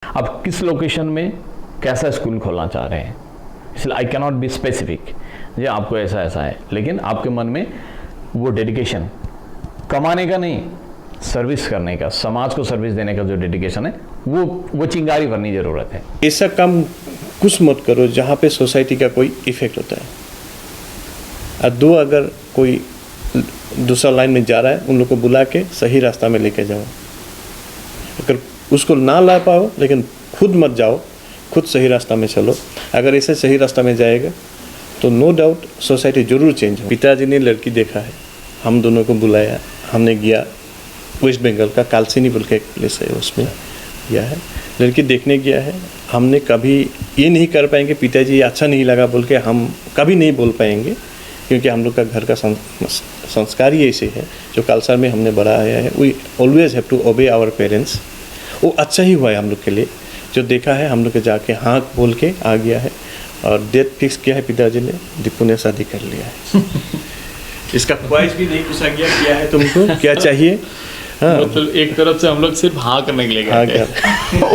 आप किस लोकेशन में कैसा स्कूल खोलना चाह रहे हैं, इसलिए I can not be specific ये आपको ऐसा ऐसा है, लेकिन आपके मन में वो डेडिकेशन कमाने का नहीं, सर्विस करने का, समाज को सर्विस देने का जो डेडिकेशन है वो चिंगारी भरनी जरूरत है। ऐसा काम कुछ मत करो जहाँ पे सोसाइटी का कोई इफेक्ट होता है। और अगर कोई दूसरा लाइन में जा रहा है, उन लोग को बुला के सही रास्ता में लेके जाओ। अगर उसको ना ला पाओ, लेकिन खुद मत जाओ, खुद सही रास्ता में चलो। अगर ऐसे सही रास्ता में जाएगा तो नो डाउट सोसाइटी जरूर चेंज हो। पिताजी ने लड़की देखा है, हम दोनों को बुलाया, हमने गया वेस्ट बंगाल का कालसिनी बोल के एक प्लेस है, उसमें गया है, लड़की देखने गया है। हमने कभी ये नहीं कर पाएंगे पिताजी ये अच्छा नहीं लगा बोल के हम कभी नहीं बोल पाएंगे, क्योंकि हम लोग का घर का संस्कार ही ऐसे है जो कालसर में हमने बढ़ाया है। We always have to obey our parents. वो अच्छा ही हुआ है हम लोग के लिए, जो देखा है हम लोग के जाके हाँ बोल के आ गया है और डेट फिक्स किया है पिताजी ने, दीपू ने शादी कर लिया है। इसका ख्वाहिश भी नहीं पूछा गया क्या है तुमको, क्या चाहिए। हाँ, मतलब एक तरफ से हम लोग सिर्फ हाँ करने के लिए गए थे।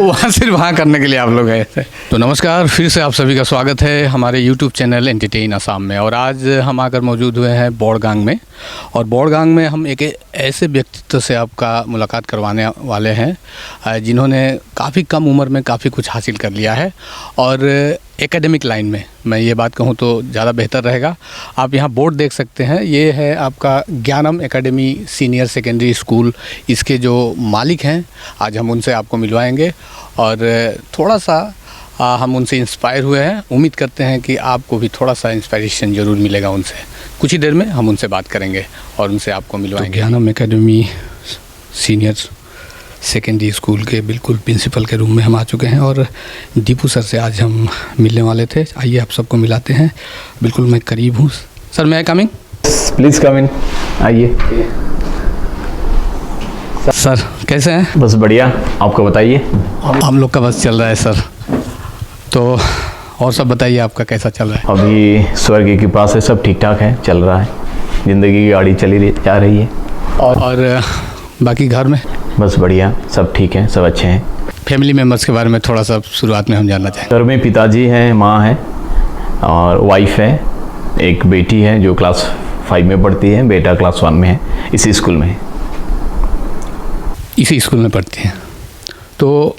वहाँ सिर्फ हाँ करने के लिए आप लोग गए थे। तो नमस्कार, फिर से आप सभी का स्वागत है हमारे YouTube चैनल एंटरटेन असम में। और आज हम आकर मौजूद हुए हैं बोड़गांग में, और बोड़गांग में हम एक ऐसे व्यक्तित्व से आपका मुलाकात करवाने वाले हैं जिन्होंने काफ़ी कम उम्र में काफ़ी कुछ हासिल कर लिया है। और एकेडमिक लाइन में मैं ये बात कहूँ तो ज़्यादा बेहतर रहेगा। आप यहाँ बोर्ड देख सकते हैं, ये है आपका ज्ञानम एकेडमी सीनियर सेकेंडरी स्कूल। इसके जो मालिक हैं आज हम उनसे आपको मिलवाएंगे और थोड़ा सा हम उनसे इंस्पायर हुए हैं। उम्मीद करते हैं कि आपको भी थोड़ा सा इंस्पायरेशन ज़रूर मिलेगा उनसे। कुछ ही देर में हम उनसे बात करेंगे और उनसे आपको मिलवाएंगे। तो ज्ञानम एकेडमी सीनियर सेकेंडरी स्कूल के बिल्कुल प्रिंसिपल के रूम में हम आ चुके हैं और दीपू सर से आज हम मिलने वाले थे। आइए आप सबको मिलाते हैं। बिल्कुल मैं करीब हूँ। सर मैं कमिंग? प्लीज़ कम इन, आइए। सर कैसे हैं? बस बढ़िया, आपको बताइए। हम लोग का बस चल रहा है सर। तो और सब बताइए आपका कैसा चल रहा है? अभी स्वर्ग की कृपा से सब ठीक ठाक है, चल रहा है, ज़िंदगी की गाड़ी चली जा रही है। और बाकी घर में बस बढ़िया, सब ठीक है, सब अच्छे हैं। फैमिली मेम्बर्स के बारे में थोड़ा सा शुरुआत में हम जानना चाहेंगे। घर में पिताजी हैं, माँ है और वाइफ है, एक बेटी है जो क्लास 5 में पढ़ती है, बेटा क्लास 1 में है, इसी स्कूल में है। इसी स्कूल में पढ़ती हैं। तो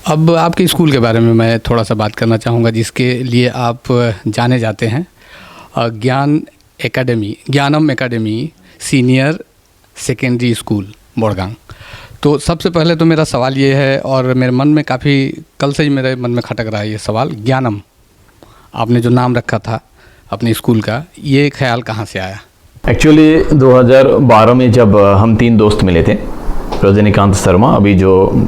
अब आपके स्कूल के बारे में मैं थोड़ा सा बात करना चाहूँगा, जिसके लिए आप जाने जाते हैं। ज्ञानम एकेडमी सीनियर सेकेंडरी स्कूल बोड़गांग। तो सबसे पहले तो मेरा सवाल ये है, और मेरे मन में काफ़ी कल से ही मेरे मन में खटक रहा है ये सवाल, ज्ञानम आपने जो नाम रखा था अपने स्कूल का, ये ख्याल कहाँ से आया? एक्चुअली 2012 में जब हम 3 दोस्त मिले थे, रजनीकांत शर्मा, अभी जो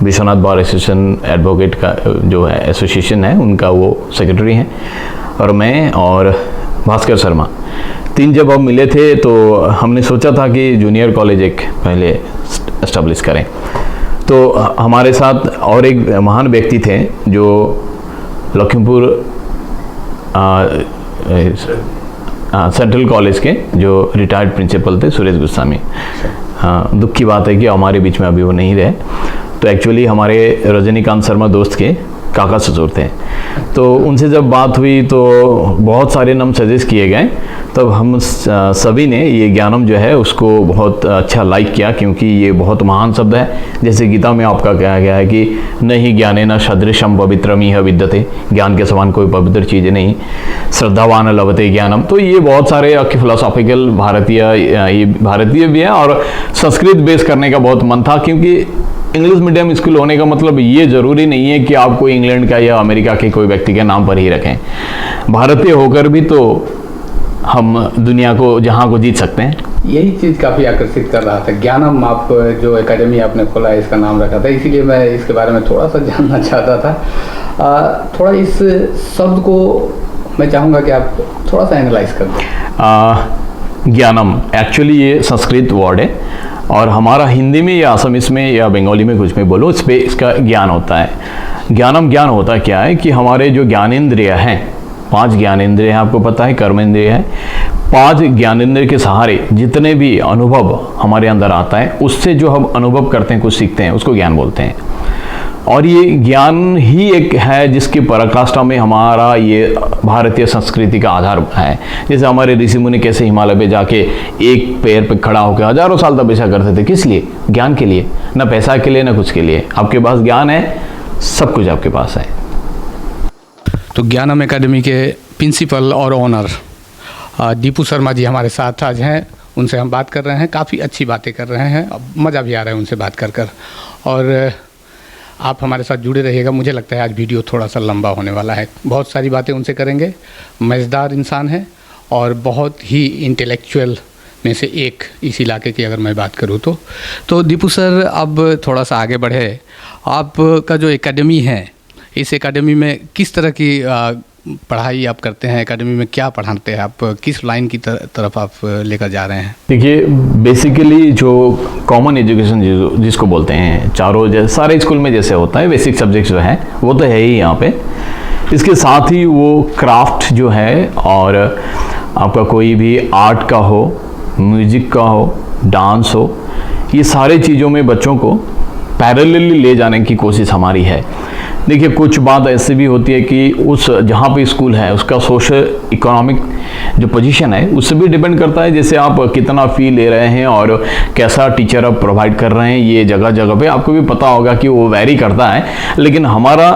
विश्वनाथ बार एसोसिएशन एडवोकेट का जो है एसोसिएशन है उनका वो सेक्रेटरी हैं, और मैं और भास्कर शर्मा, 3 जब हम मिले थे तो हमने सोचा था कि जूनियर कॉलेज एक पहले एस्टेब्लिश करें। तो हमारे साथ और एक महान व्यक्ति थे जो लखीमपुर सेंट्रल कॉलेज के जो रिटायर्ड प्रिंसिपल थे, सुरेश गोस्वामी। हाँ, दुख की बात है कि हमारे बीच में अभी वो नहीं रहे। तो एक्चुअली हमारे रजनीकांत शर्मा दोस्त के काका ससुर थे। तो उनसे जब बात हुई तो बहुत सारे नाम सजेस्ट किए गए, तब हम सभी ने ये ज्ञानम जो है उसको बहुत अच्छा लाइक किया, क्योंकि ये बहुत महान शब्द है। जैसे गीता में आपका कहा गया है कि नहीं ज्ञाने न सदृशम पवित्रम इह विद्यते, ज्ञान के समान कोई पवित्र चीज़ नहीं, श्रद्धावान लभते ज्ञानम। तो ये बहुत सारे फिलोसॉफिकल भारतीय भी है, और संस्कृत बेस करने का बहुत मन था, क्योंकि इंग्लिश मीडियम स्कूल होने का मतलब ये ज़रूरी नहीं है कि आपको इंग्लैंड का या अमेरिका के कोई व्यक्ति के नाम पर ही रखें। भारतीय होकर भी तो हम दुनिया को जहाँ को जीत सकते हैं। यही चीज़ काफ़ी आकर्षित कर रहा था। ज्ञानम आप जो एकेडमी आपने खोला है, इसका नाम रखा था, इसीलिए मैं इसके बारे में थोड़ा सा जानना चाहता था। थोड़ा इस शब्द को मैं चाहूँगा कि आप थोड़ा सा एनालाइज कर दें। ज्ञानम एक्चुअली ये संस्कृत वर्ड है, और हमारा हिंदी में या असमीस में या बंगाली में कुछ में बोलो, इस पर इसका ज्ञान होता है। ज्ञान होता क्या है कि हमारे जो ज्ञानेंद्रिय हैं, 5 ज्ञानेंद्रिय हैं, आपको पता है, कर्मेंद्रिय है, 5 ज्ञानेंद्रिय के सहारे जितने भी अनुभव हमारे अंदर आता है, उससे जो हम अनुभव करते हैं, कुछ सीखते हैं, उसको ज्ञान बोलते हैं। और ये ज्ञान ही एक है जिसकी पराकाष्ठा में हमारा ये भारतीय संस्कृति का आधार है। जैसे हमारे ऋषि मुनि कैसे हिमालय पे जाके एक पैर पे खड़ा होकर हजारों साल तपस्या करते थे, किस लिए? ज्ञान के लिए, ना पैसा के लिए ना कुछ के लिए। आपके पास ज्ञान है, सब कुछ आपके पास है। तो ज्ञानम एकेडमी के प्रिंसिपल और ओनर दीपू शर्मा जी हमारे साथ आज हैं। उनसे हम बात कर रहे हैं, काफ़ी अच्छी बातें कर रहे हैं, अब मज़ा भी आ रहा है उनसे बात कर और आप हमारे साथ जुड़े रहिएगा। मुझे लगता है आज वीडियो थोड़ा सा लंबा होने वाला है, बहुत सारी बातें उनसे करेंगे। मज़ेदार इंसान है और बहुत ही इंटेलेक्चुअल में से एक इस इलाके की अगर मैं बात करूँ तो दीपू सर, अब थोड़ा सा आगे बढ़े। आपका जो एकेडमी है, इस एकेडमी में किस तरह की पढ़ाई आप करते हैं? एकेडमी में क्या पढ़ाते हैं आप? किस लाइन की तरफ आप लेकर जा रहे हैं? देखिए, बेसिकली जो कॉमन एजुकेशन जिसको बोलते हैं, चारों सारे स्कूल में जैसे होता है, बेसिक सब्जेक्ट्स जो हैं वो तो है ही यहाँ पे। इसके साथ ही वो क्राफ्ट जो है, और आपका कोई भी आर्ट का हो, म्यूजिक का हो, डांस हो, ये सारे चीज़ों में बच्चों को पैरेलली ले जाने की कोशिश हमारी है। देखिए, कुछ बात ऐसी भी होती है कि उस जहाँ पे स्कूल है उसका सोशल इकोनॉमिक जो पोजीशन है उससे भी डिपेंड करता है। जैसे आप कितना फ़ी ले रहे हैं और कैसा टीचर आप प्रोवाइड कर रहे हैं, ये जगह जगह पे आपको भी पता होगा कि वो वैरी करता है। लेकिन हमारा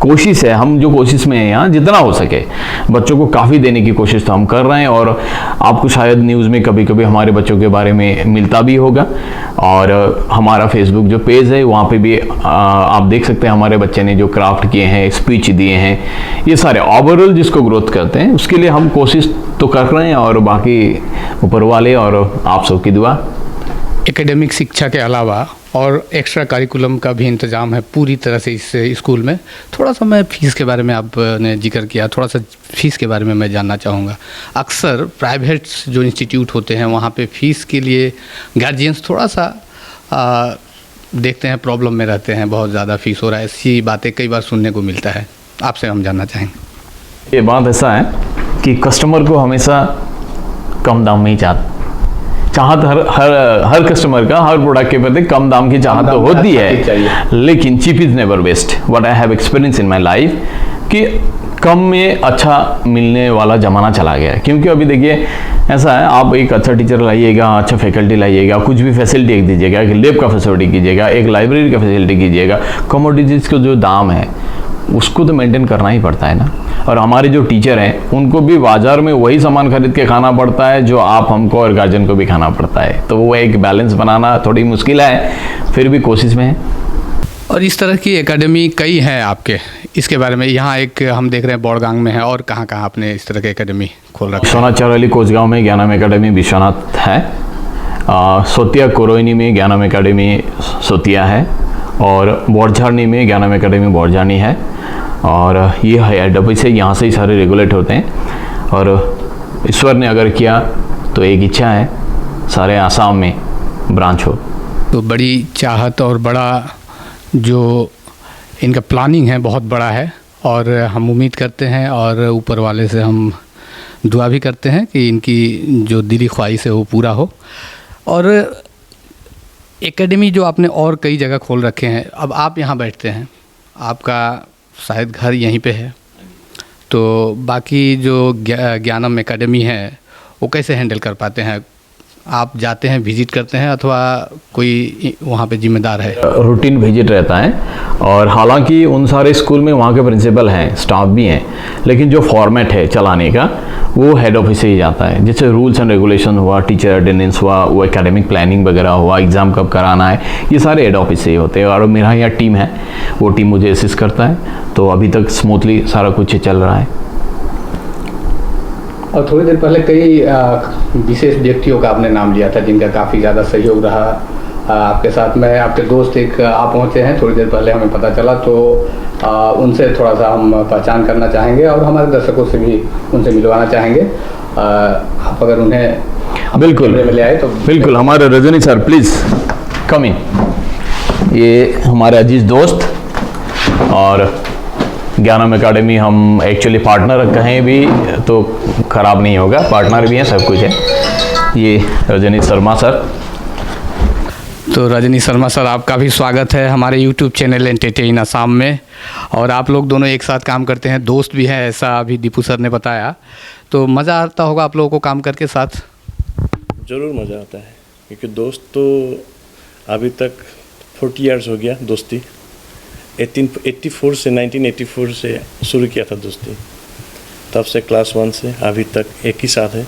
कोशिश है, हम जो कोशिश में हैं यहाँ, जितना हो सके बच्चों को काफ़ी देने की कोशिश तो हम कर रहे हैं। और आपको शायद न्यूज़ में कभी कभी हमारे बच्चों के बारे में मिलता भी होगा, और हमारा फेसबुक जो पेज है वहाँ पे भी आप देख सकते हैं हमारे बच्चे ने जो क्राफ्ट किए हैं, स्पीच दिए हैं, ये सारे ओवरऑल जिसको ग्रोथ करते हैं उसके लिए हम कोशिश तो कर रहे हैं। और बाकी ऊपर वाले और आप सबकी दुआ। एकेडमिक शिक्षा के अलावा और एक्स्ट्रा करिकुलम का भी इंतज़ाम है पूरी तरह से इस स्कूल में। थोड़ा सा मैं फ़ीस के बारे में आपने जिक्र किया, थोड़ा सा फ़ीस के बारे में मैं जानना चाहूँगा। अक्सर प्राइवेट जो इंस्टीट्यूट होते हैं वहाँ पे फ़ीस के लिए गार्जियंस थोड़ा सा देखते हैं, प्रॉब्लम में रहते हैं, बहुत ज़्यादा फ़ीस हो रहा है, ऐसी बातें कई बार सुनने को मिलता है। आपसे हम जानना चाहेंगे। ये बात ऐसा है कि कस्टमर को हमेशा कम दाम में ही चाहत हर कस्टमर का हर प्रोडक्ट के प्रति कम दाम की चाहत तो होती है, लेकिन cheap is never best. What I have experience in my life कि कम में अच्छा मिलने वाला ज़माना चला गया है। क्योंकि अभी देखिए ऐसा है, आप एक अच्छा टीचर लाइएगा, अच्छा फैकल्टी लाइएगा, कुछ भी फैसिलिटी एक दीजिएगा, एक लैब का फैसिलिटी कीजिएगा, एक लाइब्रेरी का फैसिलिटी कीजिएगा, कमोडिटीज़ का जो दाम है उसको तो मेंटेन करना ही पड़ता है ना। और हमारे जो टीचर हैं उनको भी बाज़ार में वही सामान खरीद के खाना पड़ता है जो आप हमको और गार्जियन को भी खाना पड़ता है। तो वो एक बैलेंस बनाना थोड़ी मुश्किल है, फिर भी कोशिश में है। और इस तरह की एकेडमी कई हैं आपके, इसके बारे में यहाँ एक हम देख रहे हैं बौड़गांग में है, और कहाँ कहाँ आपने इस तरह की एकेडमी खोल रखी है? विश्वनाथ चौराली कोचगांव में ज्ञानम एकेडमी विश्वनाथ है, सोतिया कोरोइनी में ज्ञानम एकेडमी सोतिया है, और बोरझानी में ज्ञानम एकेडमी बोरझानी है। और ये है हेड ऑफिस है, यहाँ से ही सारे रेगुलेट होते हैं। और ईश्वर ने अगर किया तो एक इच्छा है सारे आसाम में ब्रांच हो। तो बड़ी चाहत और बड़ा जो इनका प्लानिंग है बहुत बड़ा है, और हम उम्मीद करते हैं और ऊपर वाले से हम दुआ भी करते हैं कि इनकी जो दिली ख्वाहिश है वो पूरा हो। और एकेडमी जो आपने और कई जगह खोल रखे हैं, अब आप यहाँ बैठते हैं, आपका शायद घर यहीं पे है, तो बाकी जो ज्ञानम एकेडमी है वो कैसे हैंडल कर पाते हैं? आप जाते हैं, विजिट करते हैं, अथवा कोई वहाँ पे जिम्मेदार है? रूटीन विजिट रहता है, और हालांकि उन सारे स्कूल में वहाँ के प्रिंसिपल हैं, स्टाफ भी हैं, लेकिन जो फॉर्मेट है चलाने का वो हेड ऑफिस से ही जाता है। जैसे रूल्स एंड रेगुलेशन हुआ, टीचर अटेंडेंस हुआ, वो एकेडमिक प्लानिंग वगैरह हुआ, एग्ज़ाम कब कराना है, ये सारे हेड ऑफिस से ही होते हैं। और मेरा यहाँ टीम है, वो टीम मुझे असिस्ट करता है, तो अभी तक स्मूथली सारा कुछ चल रहा है। और थोड़ी देर पहले कई विशेष व्यक्तियों का आपने नाम लिया था जिनका काफ़ी ज़्यादा सहयोग रहा आपके साथ में। आपके दोस्त एक आप पहुँचे हैं थोड़ी देर पहले, हमें पता चला, तो उनसे थोड़ा सा हम पहचान करना चाहेंगे और हमारे दर्शकों से भी उनसे मिलवाना चाहेंगे। आप अगर उन्हें बिल्कुल ले आए तो बिल्कुल। हमारे रजनी सर, प्लीज़ कम इन। ये हमारे अजीज दोस्त, और ज्ञानम एकेडमी हम एक्चुअली पार्टनर कहें भी तो ख़राब नहीं होगा, पार्टनर भी हैं, सब कुछ है। ये रजनी शर्मा सर। तो रजनी शर्मा सर, आपका भी स्वागत है हमारे यूट्यूब चैनल एंटरटेन असम में। और आप लोग दोनों एक साथ काम करते हैं, दोस्त भी हैं, ऐसा अभी दीपू सर ने बताया। तो मज़ा आता होगा आप लोगों को काम करके साथ? ज़रूर मज़ा आता है, क्योंकि दोस्त तो अभी तक 40 इयर्स हो गया दोस्ती। 1984 से शुरू किया था दोस्ती, तब से क्लास 1 से अभी तक एक ही साथ है।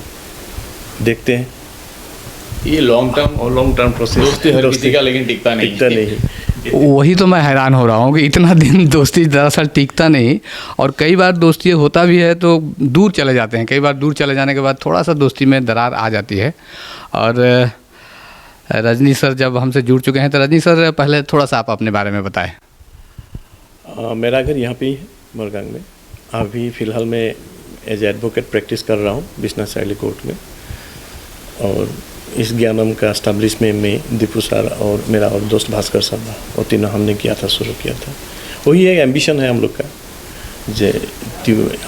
देखते हैं, ये लॉन्ग टर्म प्रोसेस दोस्ती हर किसी का, लेकिन टिकता नहीं। वही तो मैं हैरान हो रहा हूँ कि इतना दिन दोस्ती दरअसल टिकता नहीं। और कई बार दोस्ती होता भी है तो दूर चले जाते हैं, कई बार दूर चले जाने के बाद थोड़ा सा दोस्ती में दरार आ जाती है। और रजनी सर जब हमसे जुड़ चुके हैं, तो रजनी सर पहले थोड़ा सा आप अपने बारे में बताएं। मेरा घर यहाँ पे ही है, बड़गांग में। अभी फ़िलहाल मैं एज एडवोकेट प्रैक्टिस कर रहा हूँ बिजनेस शैली कोर्ट में। और इस ज्ञानम का एस्टैब्लिशमेंट में दीपू सर और मेरा और दोस्त भास्कर सर था, और तीनों हमने शुरू किया था। वही एक एम्बिशन है हम लोग का,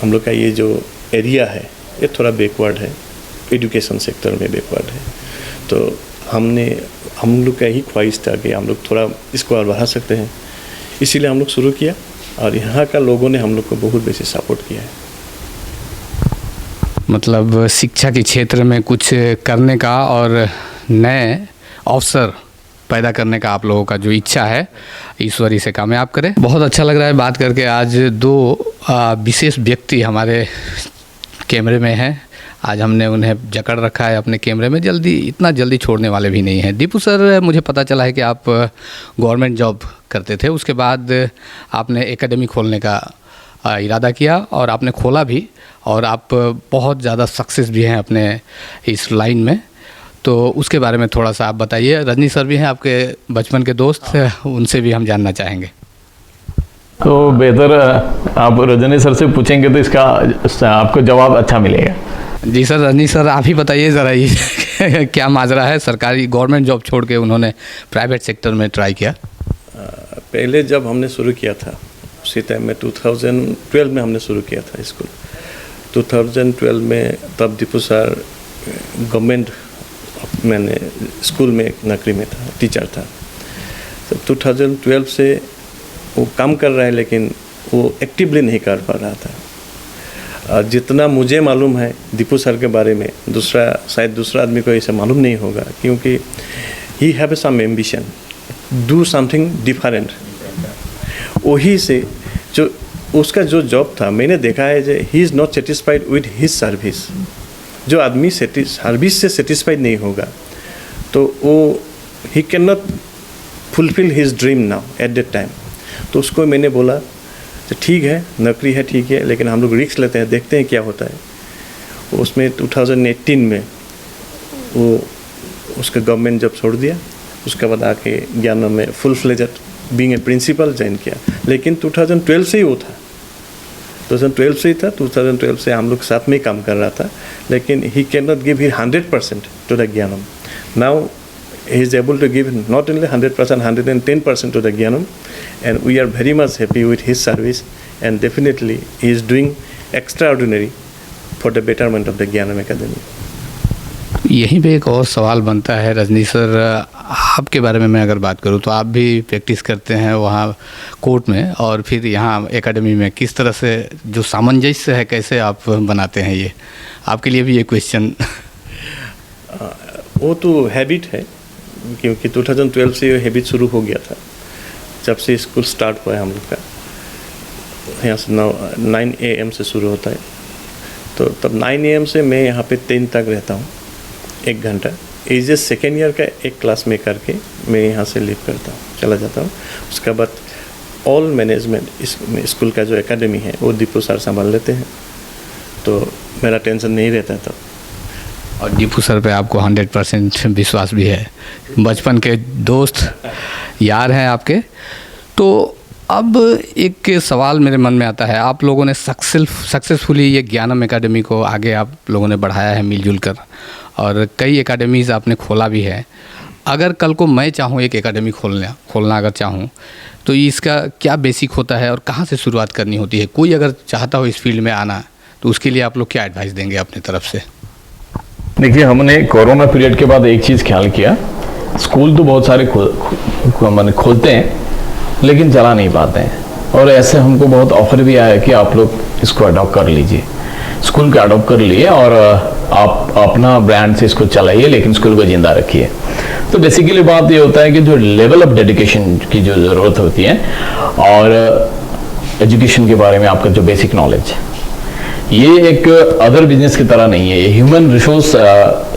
हम लोग का ये जो एरिया है ये थोड़ा बैकवर्ड है, एजुकेशन सेक्टर में बैकवर्ड है। तो हम लोग का ही ख्वाहिश था कि हम लोग थोड़ा इसको और बढ़ा सकते हैं, इसीलिए हम लोग शुरू किया। और यहाँ का लोगों ने हम लोग को बहुत बेसी सपोर्ट किया है। मतलब शिक्षा के क्षेत्र में कुछ करने का और नए अवसर पैदा करने का आप लोगों का जो इच्छा है, ईश्वर इसे कामयाब करे। बहुत अच्छा लग रहा है बात करके। आज दो विशेष व्यक्ति हमारे कैमरे में हैं। आज हमने उन्हें जकड़ रखा है अपने कैमरे में, इतना जल्दी छोड़ने वाले भी नहीं हैं। दीपू सर, मुझे पता चला है कि आप गवर्नमेंट जॉब करते थे, उसके बाद आपने एकेडमी खोलने का इरादा किया और आपने खोला भी, और आप बहुत ज़्यादा सक्सेस भी हैं अपने इस लाइन में। तो उसके बारे में थोड़ा सा आप बताइए। रजनी सर भी हैं आपके बचपन के दोस्त, उनसे भी हम जानना चाहेंगे। तो बेहतर आप रजनी सर से पूछेंगे तो इसका आपको जवाब अच्छा मिलेगा। जी सर, रजनी सर आप ही बताइए ज़रा, ये क्या माजरा है? सरकारी गवर्नमेंट जॉब छोड़ के उन्होंने प्राइवेट सेक्टर में ट्राई किया। पहले जब हमने शुरू किया था उसी टाइम में 2012 में हमने शुरू किया था स्कूल। 2012 में तब दीपू सर गवर्नमेंट मैंने स्कूल में नौकरी में था, टीचर था। तो 2012 से वो काम कर रहा है, लेकिन वो एक्टिवली नहीं कर पा रहा था। जितना मुझे मालूम है दीपू सर के बारे में, शायद दूसरा आदमी को ऐसा मालूम नहीं होगा, क्योंकि he have some ambition, do something different. वही से जो उसका जो जॉब था, मैंने देखा है जो he is not satisfied with his service. जो आदमी सर्विस से सेटिस्फाइड नहीं होगा तो वो ही can not fulfil his dream now at that time. तो उसको मैंने बोला तो ठीक है, नौकरी है ठीक है, लेकिन हम लोग रिस्क लेते हैं, देखते हैं क्या होता है। उसमें 2018 में वो उसका गवर्नमेंट जॉब छोड़ दिया। उसके बाद आके ज्ञानम में full fledged being a principal join किया। लेकिन 2012 से ही वो था, 2012 से ही था। 2012 से हम लोग साथ में ही काम कर रहा था, लेकिन he can not give his 100% to the ज्ञानम। Now he is able to give not only 100%, 110% to the Gyanam, and we are very much happy with his service, and definitely he is doing extraordinary for the betterment of the Gyanam Academy. यहीं पे एक और सवाल बनता है Rajni sir, आपके बारे में मैं अगर बात करूं तो आप भी प्रैक्टिस करते हैं वहाँ कोर्ट में और फिर यहाँ एकेडमी में। किस तरह से जो सामंजस्य है, कैसे आप बनाते हैं, ये आपके लिए भी ये क्वेश्चन? वो तो हैबिट है, क्योंकि 2012 से ये हैबिट शुरू हो गया था, जब से स्कूल स्टार्ट हुआ है हम लोग का। यहाँ से 9 AM से शुरू होता है, तो तब 9 AM से मैं यहाँ पे 10 तक रहता हूँ, 1 घंटा। एज सेकेंड ईयर का एक क्लास में करके मैं यहाँ से लीव करता हूँ, चला जाता हूँ। उसके बाद ऑल मैनेजमेंट स्कूल का जो एकेडमी है वो दीपू सर संभाल लेते हैं, तो मेरा टेंशन नहीं रहता तब। और दीपू सर पे आपको 100% विश्वास भी है, बचपन के दोस्त यार हैं आपके। तो अब एक सवाल मेरे मन में आता है, आप लोगों ने सक्सेसफुली ये ज्ञानम एकेडमी को आगे आप लोगों ने बढ़ाया है मिलजुल कर, और कई एकेडमीज़ आपने खोला भी है। अगर कल को मैं चाहूँ एक एकेडमी खोलना अगर चाहूँ तो इसका क्या बेसिक होता है और कहाँ से शुरुआत करनी होती है? कोई अगर चाहता हो इस फील्ड में आना तो उसके लिए आप लोग क्या एडवाइस देंगे अपनी तरफ से? देखिए, हमने कोरोना पीरियड के बाद एक चीज़ ख्याल किया स्कूल तो बहुत सारे माने खोलते हैं लेकिन चला नहीं पाते हैं, और ऐसे हमको बहुत ऑफर भी आया कि आप लोग इसको अडॉप्ट कर लीजिए, स्कूल का अडॉप्ट कर लिए और आप अपना ब्रांड से इसको चलाइए लेकिन स्कूल को जिंदा रखिए। तो बेसिकली बात ये होता है कि जो लेवल ऑफ डेडिकेशन की जो ज़रूरत होती है और एजुकेशन के बारे में आपका जो बेसिक नॉलेज, ये एक अदर बिजनेस की तरह नहीं है, ये ह्यूमन रिसोर्स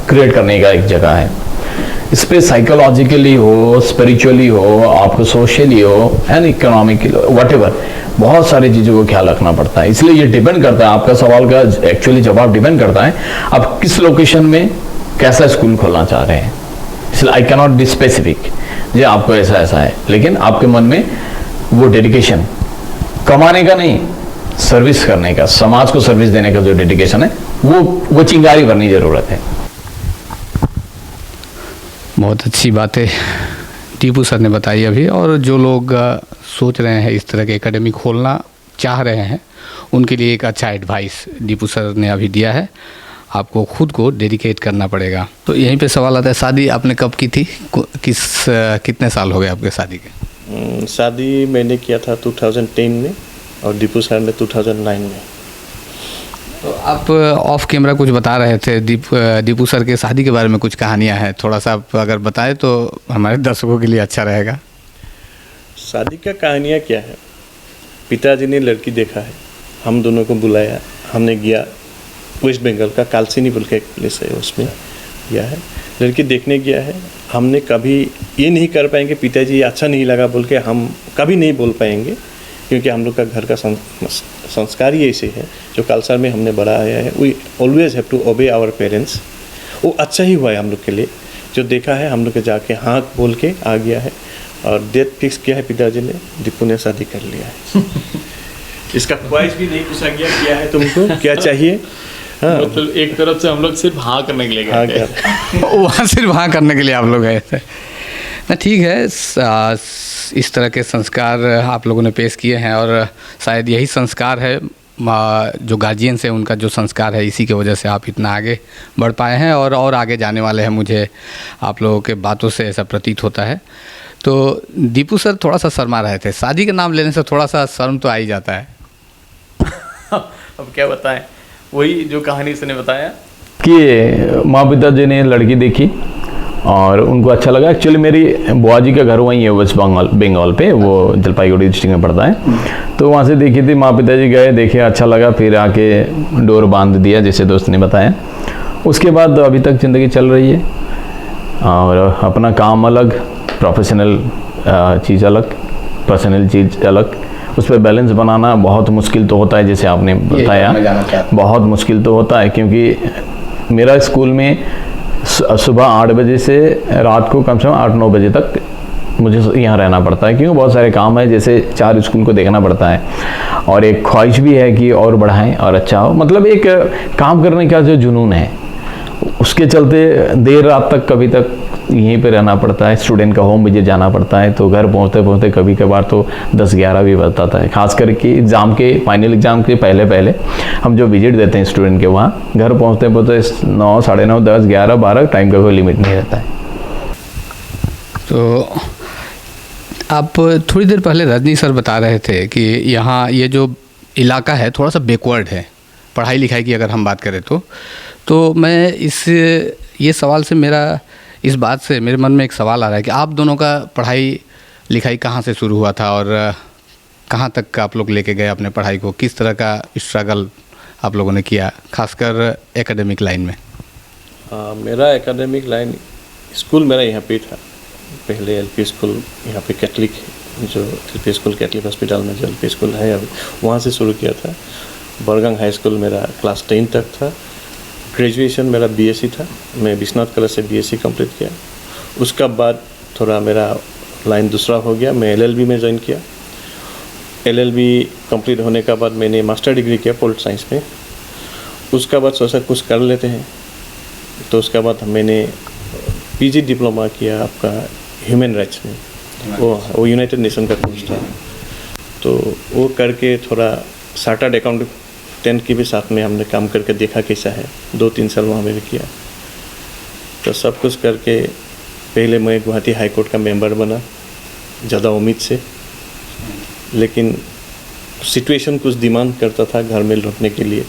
क्रिएट करने का एक जगह है। इस पर साइकोलॉजिकली हो, स्पिरिचुअली हो, आपको सोशली हो एंड इकोनॉमिकली हो, व्हाटएवर, बहुत सारी चीज़ों को ख्याल रखना पड़ता है। इसलिए ये डिपेंड करता है, आपका सवाल का एक्चुअली जवाब डिपेंड करता है आप किस लोकेशन में कैसा स्कूल खोलना चाह रहे हैं। इसलिए आई कैनॉट बी स्पेसिफिक जो आपको ऐसा ऐसा है, लेकिन आपके मन में वो डेडिकेशन कमाने का नहीं, सर्विस करने का, समाज को सर्विस देने का जो डेडिकेशन है वो चिंगारी भरनी जरूरत है। बहुत अच्छी बातें टीपू सर ने बताई अभी, और जो लोग सोच रहे हैं इस तरह के एकेडमी खोलना चाह रहे हैं उनके लिए एक अच्छा एडवाइस दीपू सर ने अभी दिया है, आपको खुद को डेडिकेट करना पड़ेगा। तो यहीं पे सवाल आता है, शादी आपने कब की थी, कितने साल हो गए आपके शादी के? शादी मैंने किया था 2010 में और दीपू सर ने 2009 में। तो आप ऑफ कैमरा कुछ बता रहे थे दीपू सर के शादी के बारे में, कुछ कहानियां हैं, थोड़ा सा आप अगर बताएं तो हमारे दर्शकों के लिए अच्छा रहेगा। शादी का कहानियाँ क्या है, पिताजी ने लड़की देखा है, हम दोनों को बुलाया, हमने गया वेस्ट बंगाल का कालसिनी बोल के एक प्लेस है, उसमें गया है, लड़की देखने गया है। हमने कभी ये नहीं कर पाएंगे पिताजी अच्छा नहीं लगा बोल के हम कभी नहीं बोल पाएंगे, क्योंकि हम लोग का घर का संस्कार ही ऐसे है, जो कल्चर में हमने बड़ा आया है। We always have to obey our parents. वो अच्छा ही हुआ है हम लोग के लिए, जो देखा है हम लोग के जाके हाँ बोल के आ गया है और डेट फिक्स किया है पिताजी ने, दीपू ने शादी कर लिया है। इसका ख्वाहिश भी नहीं पूछा गया क्या है तुमको, क्या चाहिए। हाँ, मतलब एक तरफ से हम लोग सिर्फ हाँ करने के लिए हाँ गए थे। वहाँ सिर्फ हाँ करने के लिए आप लोग गए थे ना। ठीक है, इस तरह के संस्कार आप लोगों ने पेश किए हैं और शायद यही संस्कार है, जो गार्जियंस है उनका जो संस्कार है, इसी की वजह से आप इतना आगे बढ़ पाए हैं और आगे जाने वाले हैं, मुझे आप लोगों के बातों से ऐसा प्रतीत होता है। तो दीपू सर थोड़ा सा शर्मा रहे थे, शादी का नाम लेने से थोड़ा सा शर्म तो आ ही जाता है। अब क्या बताएं, वही जो कहानी उसने बताया कि माँ पिताजी ने लड़की देखी और उनको अच्छा लगा। एक्चुअली मेरी बुआ जी का घर वहीं है वेस्ट बंगाल पे, वो जलपाईगुड़ी डिस्ट्रिक्ट में पड़ता है। तो वहाँ से देखी थी, माँ पिताजी गए, देखे अच्छा लगा, फिर आके डोर बांध दिया जैसे दोस्त ने बताया। उसके बाद अभी तक ज़िंदगी चल रही है और अपना काम अलग, प्रोफेशनल चीज़ अलग, पर्सनल चीज़ अलग, उस पर बैलेंस बनाना बहुत मुश्किल तो होता है, जैसे आपने बताया बहुत मुश्किल तो होता है, क्योंकि मेरा स्कूल में सुबह 8 बजे से रात को कम से कम 8-9 बजे तक मुझे यहाँ रहना पड़ता है, क्योंकि बहुत सारे काम है, जैसे 4 स्कूल को देखना पड़ता है और एक ख्वाहिश भी है कि और बढ़ाएं और अच्छा हो, मतलब एक काम करने का जो जुनून है, उसके चलते देर रात तक कभी तक यहीं पे रहना पड़ता है। स्टूडेंट का होम विजिट जाना पड़ता है, तो घर पहुँचते पहुँचते कभी कभार तो 10-11 भी बजता है, खास करके एग्ज़ाम के फाइनल एग्ज़ाम के पहले हम जो विजिट देते हैं स्टूडेंट के, वहाँ घर पहुँचते 9, 9:30, 10, 11, 12, टाइम का कोई लिमिट नहीं रहता है। तो आप थोड़ी देर पहले रजनी सर बता रहे थे कि यहाँ ये जो इलाका है थोड़ा सा बैकवर्ड है पढ़ाई लिखाई की अगर हम बात करें तो मैं ये सवाल से इस बात से मेरे मन में एक सवाल आ रहा है कि आप दोनों का पढ़ाई लिखाई कहाँ से शुरू हुआ था और कहाँ तक आप लोग लेके गए अपने पढ़ाई को, किस तरह का स्ट्रगल आप लोगों ने किया, खासकर एकेडमिक लाइन में? मेरा एकेडमिक लाइन स्कूल मेरा यहाँ पे था, पहले एलपी स्कूल यहाँ पे कैथलिक, जो एलपी स्कूल कैथलिक हॉस्पिटल में जो एलपी स्कूल है अभी, वहाँ से शुरू किया था। बरगंग हाई स्कूल मेरा क्लास 10 तक था। ग्रेजुएशन मेरा बीएससी था, मैं विश्वनाथ कॉलेज से बीएससी कंप्लीट किया। उसका बाद थोड़ा मेरा लाइन दूसरा हो गया, मैं एलएलबी में ज्वाइन किया। एलएलबी कंप्लीट होने का बाद मैंने मास्टर डिग्री किया पॉलिटिकल साइंस में। उसका बाद सोचा कुछ कर लेते हैं, तो उसका बाद मैंने पीजी डिप्लोमा किया आपका ह्यूमन राइट्स में, वो यूनाइटेड नेशन का कोर्स था। तो वो करके थोड़ा चार्टर्ड अकाउंटेंट की भी साथ में हमने काम करके देखा कैसा है, 2-3 साल वहाँ में भी किया। तो सब कुछ करके पहले मैं गुवाहाटी हाई कोर्ट का मेंबर बना ज़्यादा उम्मीद से, लेकिन सिचुएशन कुछ डिमांड करता था घर में लौटने के लिए।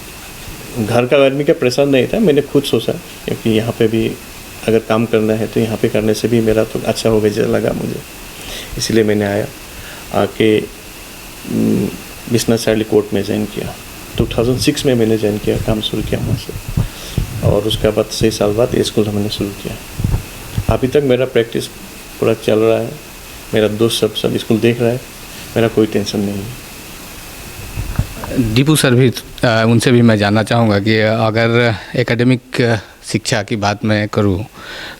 घर का आदमी का प्रेशर नहीं था, मैंने खुद सोचा क्योंकि यहाँ पे भी अगर काम करना है तो यहाँ पे करने से भी मेरा तो अच्छा होगा जैसा लगा मुझे, इसलिए मैंने आके बिजनेस सैलरी कोर्ट में ज्वाइन किया। 2006 में मैंने ज्वाइन किया, काम शुरू किया वहाँ से, और उसके बाद 6 साल बाद ये स्कूल हमने शुरू किया। अभी तक मेरा प्रैक्टिस पूरा चल रहा है, मेरा दोस्त सब स्कूल देख रहा है, मेरा कोई टेंशन नहीं है। दीपू सर भी उनसे भी मैं जानना चाहूँगा कि अगर एकेडमिक शिक्षा की बात मैं करूँ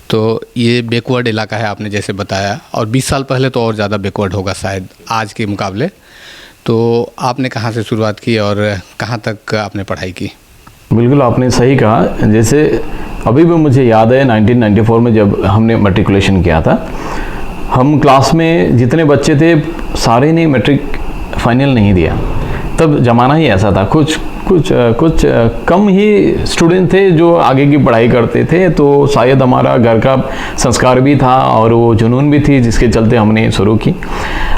तो ये बैकवर्ड इलाका है, आपने जैसे बताया, और 20 साल पहले तो और ज़्यादा बैकवर्ड होगा शायद आज के मुकाबले। तो आपने कहाँ से शुरुआत की और कहाँ तक आपने पढ़ाई की? बिल्कुल आपने सही कहा। जैसे अभी भी मुझे याद है 1994 में जब हमने मैट्रिकुलेशन किया था, हम क्लास में जितने बच्चे थे सारे ने मैट्रिक फाइनल नहीं दिया। तब ज़माना ही ऐसा था, कुछ कम ही स्टूडेंट थे जो आगे की पढ़ाई करते थे। तो शायद हमारा घर का संस्कार भी था और वो जुनून भी थी, जिसके चलते हमने शुरू की।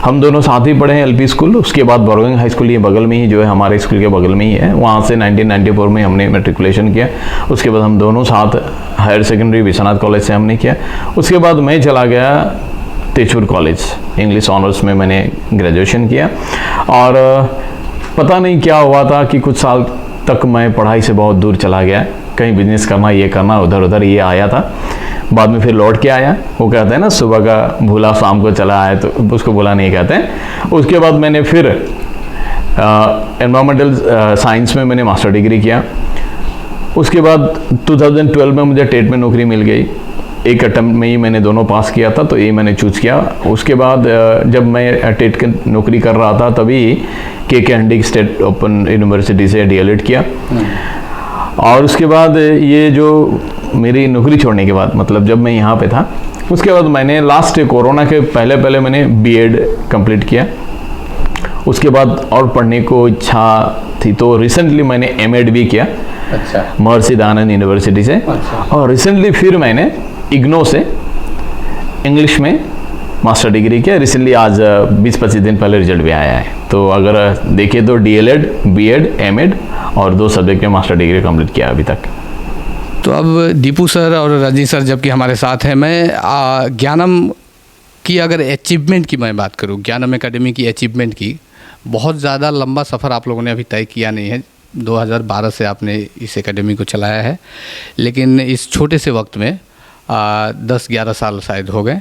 हम दोनों साथ ही पढ़े हैं एलपी स्कूल, उसके बाद बोरगंग हाई स्कूल ये बगल में ही जो है हमारे स्कूल के बगल में ही है, वहाँ से 1994 में हमने मैट्रिकुलेशन किया। उसके बाद हम दोनों साथ हायर सेकेंडरी विश्वनाथ कॉलेज से हमने किया। उसके बाद मैं चला गया तेजपुर कॉलेज, इंग्लिश ऑनर्स में मैंने ग्रेजुएशन किया। और पता नहीं क्या हुआ था कि कुछ साल तक मैं पढ़ाई से बहुत दूर चला गया, कहीं बिजनेस करना, ये करना, उधर उधर ये आया था। बाद में फिर लौट के आया। वो कहते हैं ना, सुबह का भूला शाम को चला आया, तो उसको भूला नहीं कहते हैं। उसके बाद मैंने फिर एनवायरमेंटल साइंस में मैंने मास्टर डिग्री किया। उसके बाद 2012 में मुझे टेट में नौकरी मिल गई। एक अटेम्प्ट में ही मैंने दोनों पास किया था, तो ये मैंने चूज़ किया। उसके बाद जब मैं टेट की नौकरी कर रहा था तभी के हंडी स्टेट ओपन यूनिवर्सिटी से डीएलएड किया। और उसके बाद ये जो मेरी नौकरी छोड़ने के बाद, मतलब जब मैं यहाँ पे था, उसके बाद मैंने लास्ट कोरोना के पहले मैंने बीएड कंप्लीट किया। उसके बाद और पढ़ने को इच्छा थी तो रिसेंटली मैंने एमएड भी किया। अच्छा। महर्षि दयानंद यूनिवर्सिटी से। अच्छा। और रिसेंटली फिर मैंने इग्नो से इंग्लिश में मास्टर डिग्री किया। रिसेंटली आज 20-25 दिन पहले रिजल्ट भी आया है। तो अगर देखें तो डीएलएड, बीएड, एमएड और 2 सब्जेक्ट में मास्टर डिग्री कंप्लीट किया अभी तक। तो अब दीपू सर और रजनी सर जबकि हमारे साथ हैं, मैं ज्ञानम की अगर अचीवमेंट की मैं बात करूं, ज्ञानम एकेडमी की अचीवमेंट की, बहुत ज़्यादा लंबा सफ़र आप लोगों ने अभी तय किया नहीं है। 2012 से आपने इस एकेडमी को चलाया है, लेकिन इस छोटे से वक्त में 10-11 साल शायद हो गए।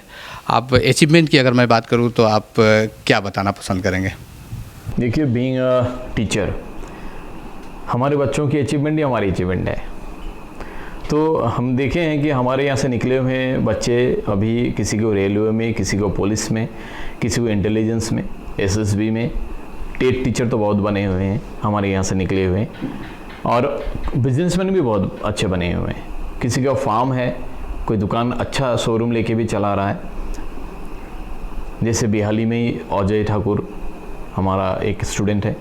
आप अचीवमेंट की अगर मैं बात करूं तो आप क्या बताना पसंद करेंगे? देखिए, बीइंग अ टीचर, हमारे बच्चों की अचीवमेंट ही हमारी अचीवमेंट है। तो हम देखे हैं कि हमारे यहाँ से निकले हुए बच्चे अभी किसी को रेलवे में, किसी को पुलिस में, किसी को इंटेलिजेंस में, एसएसबी में, टेट टीचर तो बहुत बने हुए हैं हमारे यहाँ से निकले हुए हैं। और बिजनेसमैन भी बहुत अच्छे बने हुए हैं। किसी का फार्म है, कोई दुकान अच्छा शोरूम लेके भी चला रहा है। जैसे बिहाली में ही अजय ठाकुर हमारा एक स्टूडेंट है,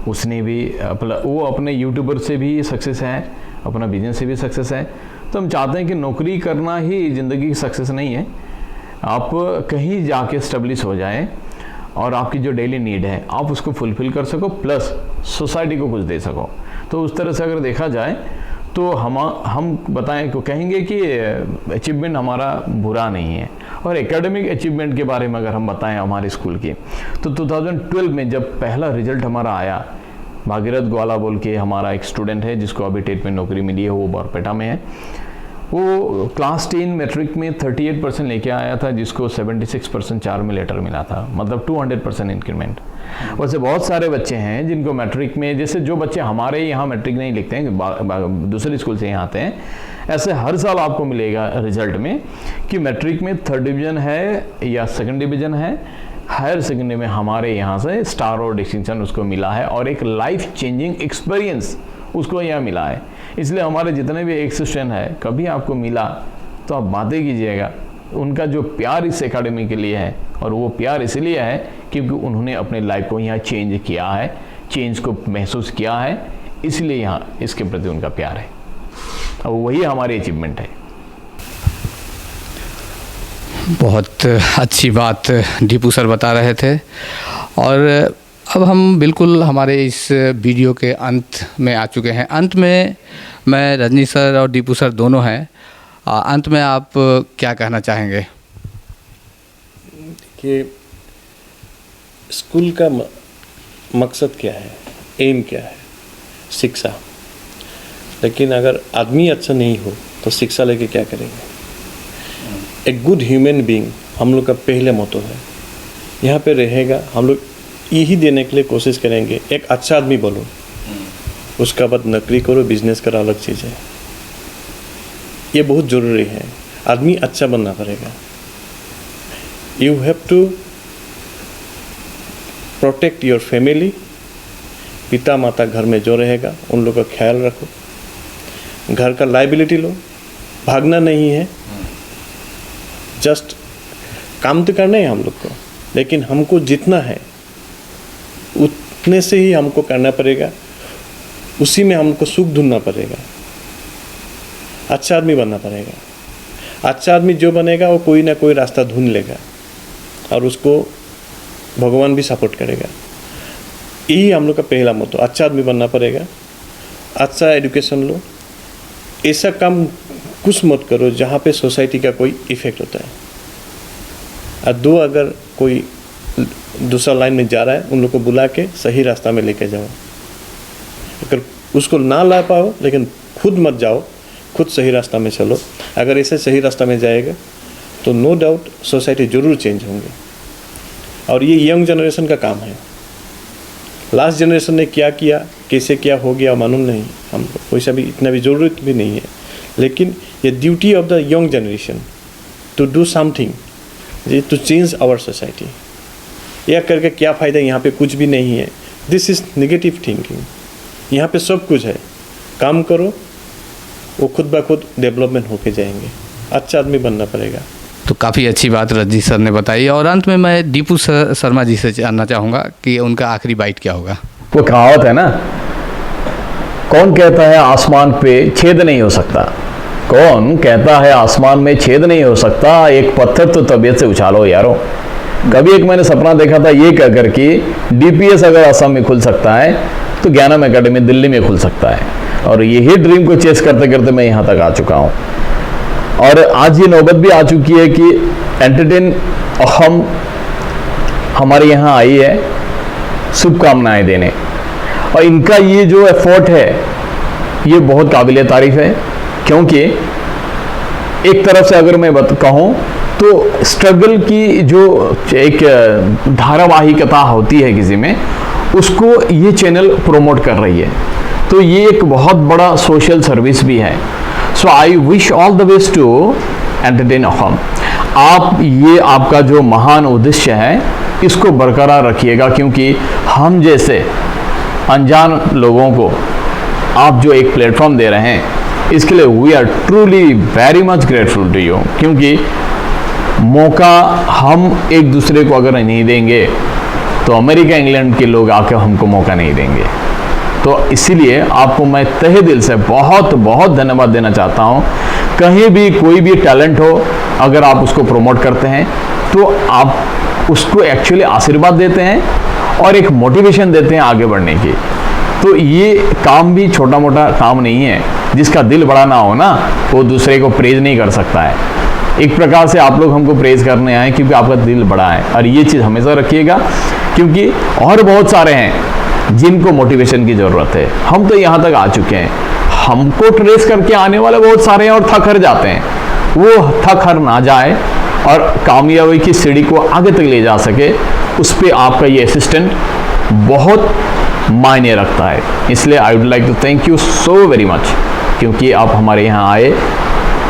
उसने भी वो अपने यूट्यूबर से भी सक्सेस है, अपना बिजनेस से भी सक्सेस है। तो हम चाहते हैं कि नौकरी करना ही ज़िंदगी की सक्सेस नहीं है। आप कहीं जाके स्टेब्लिश हो जाए और आपकी जो डेली नीड है आप उसको फुलफ़िल कर सको, प्लस सोसाइटी को कुछ दे सको। तो उस तरह से अगर देखा जाए तो हम बताएं को कहेंगे कि अचीवमेंट हमारा बुरा नहीं है। और एकेडमिक अचीवमेंट के बारे में अगर हम बताएं हमारे स्कूल की, तो 2012 में जब पहला रिजल्ट हमारा आया, भागीरथ ग्वाला बोल के हमारा एक स्टूडेंट है जिसको अभी टेट में नौकरी मिली है, वो बरपेटा में है। वो क्लास 10 मैट्रिक में 38% लेके आया था, जिसको 76% 4 में लेटर मिला था, मतलब 200% इंक्रीमेंट। वैसे बहुत सारे बच्चे हैं जिनको मैट्रिक में, जैसे जो बच्चे हमारे यहाँ मैट्रिक नहीं लिखते हैं, दूसरे स्कूल से यहाँ आते हैं, ऐसे हर साल आपको मिलेगा रिजल्ट में कि मैट्रिक में 3rd डिवीज़न है या 2nd डिवीज़न है। हायर सेकेंडरी में हमारे यहाँ से स्टार और डिस्टिंक्शन उसको मिला है और एक लाइफ चेंजिंग एक्सपीरियंस उसको यहाँ मिला है। इसलिए हमारे जितने भी एक्सिस्टेंट है, कभी आपको मिला तो आप बातें कीजिएगा। उनका जो प्यार इस एकेडमी के लिए है, और वो प्यार इसलिए है क्योंकि उन्होंने अपने लाइफ को यहाँ चेंज किया है, चेंज को महसूस किया है, इसलिए यहाँ इसके प्रति उनका प्यार है। और वही हमारी अचीवमेंट है। बहुत अच्छी बात दीपू सर बता रहे थे। और अब हम बिल्कुल हमारे इस वीडियो के अंत में आ चुके हैं। अंत में मैं रजनी सर और दीपू सर दोनों हैं। अंत में आप क्या कहना चाहेंगे? कि स्कूल का मकसद क्या है, एम क्या है? शिक्षा। लेकिन अगर आदमी अच्छा नहीं हो तो शिक्षा लेके क्या करेंगे? एक गुड ह्यूमन बीइंग हम लोग का पहले मोटो है। यहाँ पे रहेगा, हम लोग यही देने के लिए कोशिश करेंगे, एक अच्छा आदमी बनो, उसका बाद नौकरी करो, बिजनेस करो, अलग चीज़ है। ये बहुत ज़रूरी है, आदमी अच्छा बनना पड़ेगा। You have to protect your family. पिता माता घर में जो रहेगा उन लोगों का ख्याल रखो, घर का लाइबिलिटी लो, भागना नहीं है। जस्ट काम तो करना है हम लोग को, लेकिन हमको जितना है उतने से ही हमको करना पड़ेगा, उसी में हमको सुख ढूंढना पड़ेगा। अच्छा आदमी बनना पड़ेगा। अच्छा आदमी जो बनेगा वो कोई ना कोई रास्ता ढूंढ लेगा और उसको भगवान भी सपोर्ट करेगा। यही हम लोग का पहला मोटो, अच्छा आदमी बनना पड़ेगा। अच्छा एजुकेशन लो, ऐसा काम कुछ मत करो जहाँ पे सोसाइटी का कोई इफेक्ट होता है। और दो, अगर कोई दूसरा लाइन में जा रहा है उन लोग को बुला के सही रास्ता में लेके जाओ। अगर उसको ना ला पाओ लेकिन खुद मत जाओ, खुद सही रास्ता में चलो। अगर ऐसे सही रास्ता में जाएगा तो नो डाउट सोसाइटी ज़रूर चेंज होंगे। और ये यंग जनरेशन का काम है। लास्ट जनरेशन ने क्या किया, कैसे क्या हो गया मालूम नहीं, हम वैसा भी इतना भी ज़रूरत भी नहीं है। लेकिन ये duty of the young generation to do something to change our society. यह करके क्या फ़ायदा, यहाँ पे कुछ भी नहीं है। This is negative thinking. यहाँ पे सब कुछ है, काम करो, वो खुद ब खुद डेवलपमेंट होके जाएंगे। अच्छा आदमी बनना पड़ेगा। तो काफ़ी अच्छी बात रजनी सर ने बताई। और अंत में मैं दीपू शर्मा जी से जानना चाहूँगा कि उनका आखिरी बाइट क्या होगा। वो कहावत है ना, कौन कहता है आसमान पे छेद नहीं हो सकता? कौन कहता है आसमान में छेद नहीं हो सकता? एक पत्थर तो तबीयत से उछालो यारो। कभी एक मैंने सपना देखा था ये कहकर कि डीपीएस अगर असम में खुल सकता है तो ज्ञानम एकेडमी दिल्ली में खुल सकता है। और यही ड्रीम को चेस करते करते मैं यहाँ तक आ चुका हूँ। और आज ये नौबत भी आ चुकी है कि एंटरटेन अहम हमारे यहाँ आई है शुभकामनाएं देने। और इनका ये जो एफर्ट है ये बहुत काबिल तारीफ है, क्योंकि एक तरफ से अगर मैं कहूँ तो स्ट्रगल की जो एक धारावाहिकता होती है किसी में, उसको ये चैनल प्रमोट कर रही है। तो ये एक बहुत बड़ा सोशल सर्विस भी है। So I wish all the best to entertain अहम। आप ये आपका जो महान उद्देश्य है इसको बरकरार रखिएगा, क्योंकि हम जैसे अनजान लोगों को आप जो एक प्लेटफॉर्म दे रहे हैं इसके लिए we are truly very much grateful to you. क्योंकि मौका हम एक दूसरे को अगर नहीं देंगे तो अमेरिका इंग्लैंड के लोग आकर हमको मौका नहीं देंगे। तो इसीलिए आपको मैं तहे दिल से बहुत बहुत धन्यवाद देना चाहता हूँ। कहीं भी कोई भी टैलेंट हो, अगर आप उसको प्रमोट करते हैं तो आप उसको एक्चुअली आशीर्वाद देते हैं और एक मोटिवेशन देते हैं आगे बढ़ने की। तो ये काम भी छोटा मोटा काम नहीं है। जिसका दिल बड़ा ना हो ना, वो दूसरे को प्रेज नहीं कर सकता है। एक प्रकार से आप लोग हमको प्रेज करने आए क्योंकि आपका दिल बड़ा है। और ये चीज़ हमेशा रखिएगा, क्योंकि और बहुत सारे हैं जिनको मोटिवेशन की ज़रूरत है। हम तो यहाँ तक आ चुके हैं, हमको ट्रेस करके आने वाले बहुत सारे हैं और थक हार जाते हैं। वो थक हार ना जाए और कामयाबी की सीढ़ी को आगे तक ले जा सके, उस पर आपका ये असिस्टेंट बहुत मायने रखता है। इसलिए I would like to thank you so very much, क्योंकि आप हमारे यहाँ आए,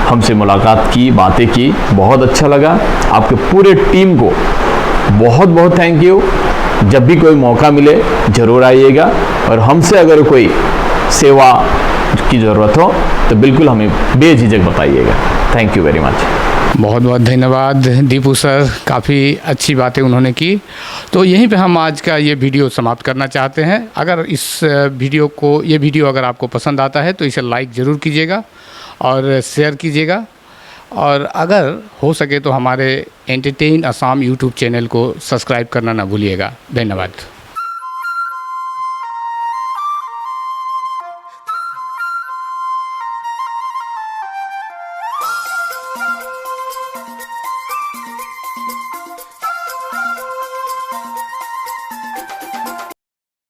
हमसे मुलाकात की, बातें की, बहुत अच्छा लगा। आपके पूरे टीम को बहुत बहुत थैंक यू। जब भी कोई मौका मिले ज़रूर आइएगा, और हमसे अगर कोई सेवा की ज़रूरत हो तो बिल्कुल हमें बेझिझक बताइएगा। Thank you very much. बहुत बहुत धन्यवाद दीपू सर, काफ़ी अच्छी बातें उन्होंने की। तो यहीं पे हम आज का ये वीडियो समाप्त करना चाहते हैं। अगर इस ये वीडियो अगर आपको पसंद आता है तो इसे लाइक ज़रूर कीजिएगा और शेयर कीजिएगा। और अगर हो सके तो हमारे एंटरटेन असम यूट्यूब चैनल को सब्सक्राइब करना ना भूलिएगा। धन्यवाद।